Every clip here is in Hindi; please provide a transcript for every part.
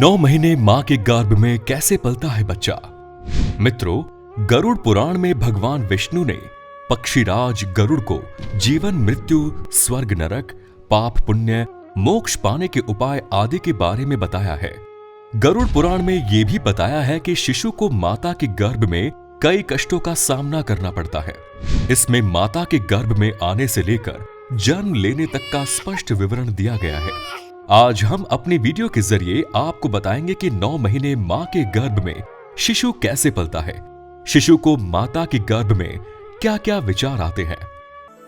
9 महीने मां के गर्भ में कैसे पलता है बच्चा। मित्रों, गरुड़ पुराण में भगवान विष्णु ने पक्षीराज गरुड़ को जीवन मृत्यु, स्वर्ग नरक, पाप पुण्य, मोक्ष पाने के उपाय आदि के बारे में बताया है। गरुड़ पुराण में यह भी बताया है कि शिशु को माता के गर्भ में कई कष्टों का सामना करना पड़ता है। इसमें माता के गर्भ में आने से लेकर जन्म लेने तक का स्पष्ट विवरण दिया गया है। आज हम अपनी वीडियो के जरिए आपको बताएंगे कि 9 महीने मां के गर्भ में शिशु कैसे पलता है, शिशु को माता के गर्भ में क्या क्या विचार आते हैं।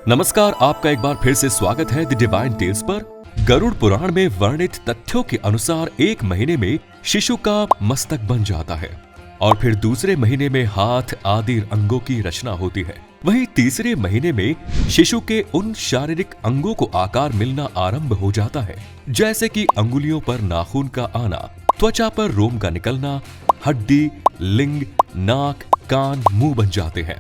नमस्कार, आपका एक बार फिर से स्वागत है द डिवाइन टेल्स पर। गरुड़ पुराण में वर्णित तथ्यों के अनुसार 1 महीने में शिशु का मस्तक बन जाता है और फिर दूसरे महीने में हाथ आदि अंगों की रचना होती है। वहीं तीसरे महीने में शिशु के उन शारीरिक अंगों को आकार मिलना आरंभ हो जाता है, जैसे कि अंगुलियों पर नाखून का आना, त्वचा पर रोम का निकलना, हड्डी, लिंग, नाक, कान, मुंह बन जाते हैं।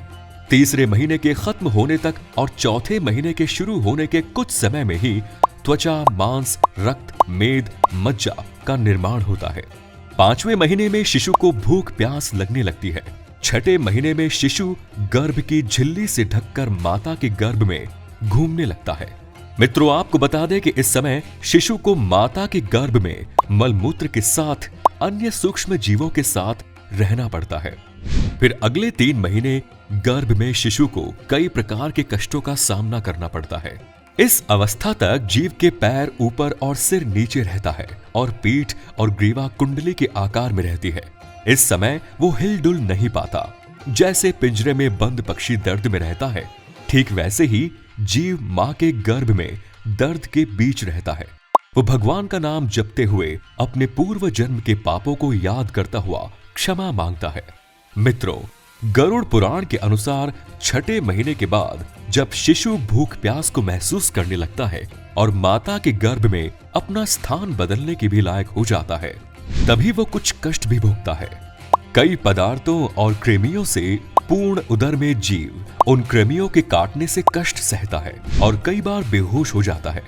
तीसरे महीने के खत्म होने तक और चौथे महीने के शुरू होने के कुछ समय में ही त्वचा, मांस, रक्त, मेद, मज्जा का निर्माण होता है। 5वें महीने में शिशु को भूख प्यास लगने लगती है। 6ठे महीने में शिशु गर्भ की झिल्ली से ढककर माता के गर्भ में घूमने लगता है। मित्रों, आपको बता दें कि इस समय शिशु को माता के गर्भ में मलमूत्र के साथ अन्य सूक्ष्म जीवों के साथ रहना पड़ता है। फिर अगले 3 महीने गर्भ में शिशु को कई प्रकार के कष्टों का सामना करना पड़ता है। इस अवस्था तक जीव के पैर ऊपर और सिर नीचे रहता है और पीठ और ग्रीवा कुंडली के आकार में रहती है। इस समय वो हिलडुल नहीं पाता। जैसे पिंजरे में बंद पक्षी दर्द में रहता है, ठीक वैसे ही जीव मां के गर्भ में दर्द के बीच रहता है। वो भगवान का नाम जपते हुए अपने पूर्व जन्म के पापों को याद करता हुआ क्षमा मांगता है। मित्रों, गरुड़ पुराण के अनुसार 6ठे महीने के बाद जब शिशु भूख प्यास को महसूस करने लगता है और माता के गर्भ में अपना स्थान बदलने के भी लायक हो जाता है, तभी वो कुछ कष्ट भी भोगता है। कई पदार्थों और कृमियों से पूर्ण उदर में जीव उन कृमियों के काटने से कष्ट सहता है और कई बार बेहोश हो जाता है।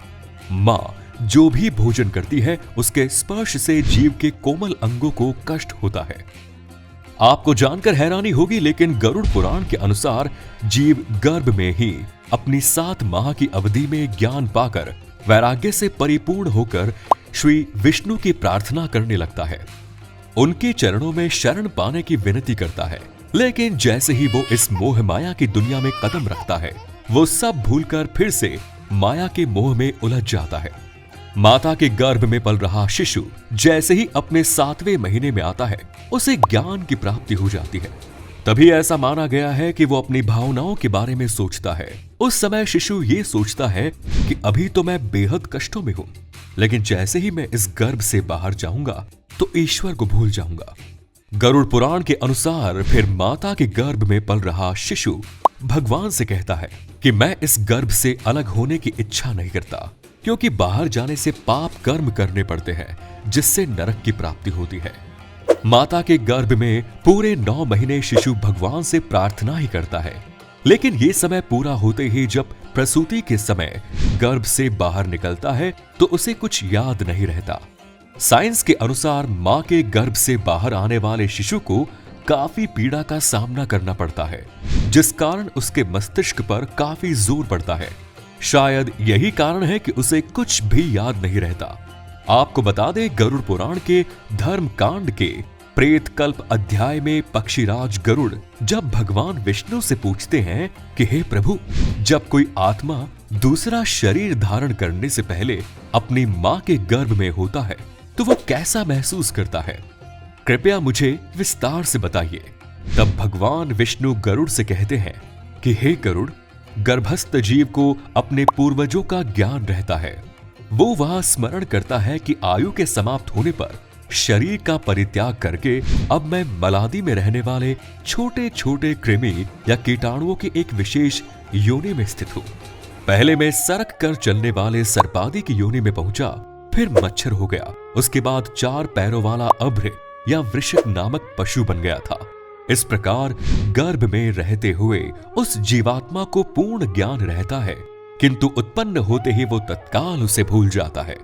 मां जो भी भोजन करती है, उसके स्पर्श से जीव के कोमल अंगों को कष्ट होता है। आपको जानकर हैरानी होगी, लेकिन गरुड़ पुराण के अनुसार जीव गर्भ में ही अपनी 7 माह की अवधि में ज्ञान पाकर वैराग्य से परिपूर्ण होकर श्री विष्णु की प्रार्थना करने लगता है। उनके चरणों में शरण पाने की विनती करता है। लेकिन जैसे ही वो इस मोह माया की दुनिया में कदम रखता है, वो सब भूलकर फिर से माया के मोह में उलझ जाता है। माता के गर्भ में पल रहा शिशु जैसे ही अपने 7वें महीने में आता है, उसे ज्ञान की प्राप्ति हो जाती है। तभी ऐसा माना गया है कि वो अपनी भावनाओं के बारे में सोचता है। उस समय शिशु ये सोचता है कि अभी तो मैं बेहद कष्टों में हूं, लेकिन जैसे ही मैं इस गर्भ से बाहर जाऊंगा तो ईश्वर को भूल जाऊंगा। गरुड़ पुराण के अनुसार फिर माता के गर्भ में पल रहा शिशु भगवान से कहता है कि मैं इस गर्भ से अलग होने की इच्छा नहीं करता, क्योंकि बाहर जाने से पाप कर्म करने पड़ते हैं, जिससे नरक की प्राप्ति होती है। माता के गर्भ में पूरे 9 महीने शिशु भगवान से प्रार्थना ही करता है। लेकिन ये समय पूरा होते ही जब प्रसूति के समय गर्भ से बाहर निकलता है तो उसे कुछ याद नहीं रहता। साइंस के अनुसार मां के गर्भ से बाहर आने वाले शिशु को काफी पीड़ा का सामना करना पड़ता है, जिस कारण उसके मस्तिष्क पर काफी जोर पड़ता है। शायद यही कारण है कि उसे कुछ भी याद नहीं रहता। आपको बता दें, गरुड़ पुराण के धर्म कांड के प्रेत कल्प अध्याय में पक्षीराज गरुड़ जब भगवान विष्णु से पूछते हैं कि हे प्रभु, जब कोई आत्मा दूसरा शरीर धारण करने से पहले अपनी मां के गर्भ में होता है तो वो कैसा महसूस करता है, कृपया मुझे विस्तार से बताइए। तब भगवान विष्णु गरुड़ से कहते हैं कि हे गरुड़, गर्भस्थ जीव को अपने पूर्वजों का ज्ञान रहता है। वो वहां स्मरण करता है कि आयु के समाप्त होने पर शरीर का परित्याग करके अब मैं मलादी में रहने वाले छोटे छोटे कृमि या कीटाणुओं की एक विशेष योनि में स्थित हूं। पहले मैं सरक कर चलने वाले सर्पादी की योनि में पहुंचा, फिर मच्छर हो गया, उसके बाद 4 पैरों वाला अभ्र या वृषक नामक पशु बन गया था। इस प्रकार गर्भ में रहते हुए उस जीवात्मा को पूर्ण ज्ञान रहता है, किंतु उत्पन्न होते ही वो तत्काल उसे भूल जाता है।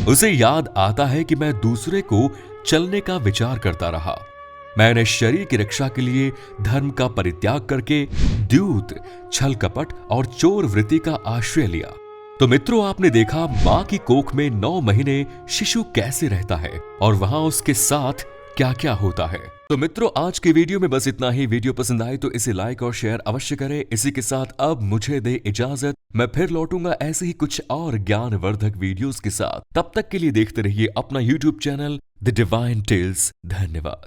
उसे याद आता है कि मैं दूसरे को चलने का विचार करता रहा। मैंने शरीर की रक्षा के लिए धर्म का परित्याग करके द्यूत, छल कपट और चोर वृत्ति का आश्रय लिया। तो मित्रों, आपने देखा मां की कोख में 9 महीने शिशु कैसे रहता है और वहां उसके साथ क्या क्या होता है। तो मित्रों, आज के वीडियो में बस इतना ही। वीडियो पसंद आए तो इसे लाइक और शेयर अवश्य करें। इसी के साथ अब मुझे दे इजाजत। मैं फिर लौटूंगा ऐसे ही कुछ और ज्ञानवर्धक वीडियोस के साथ। तब तक के लिए देखते रहिए अपना YouTube channel The Divine Tales. धन्यवाद।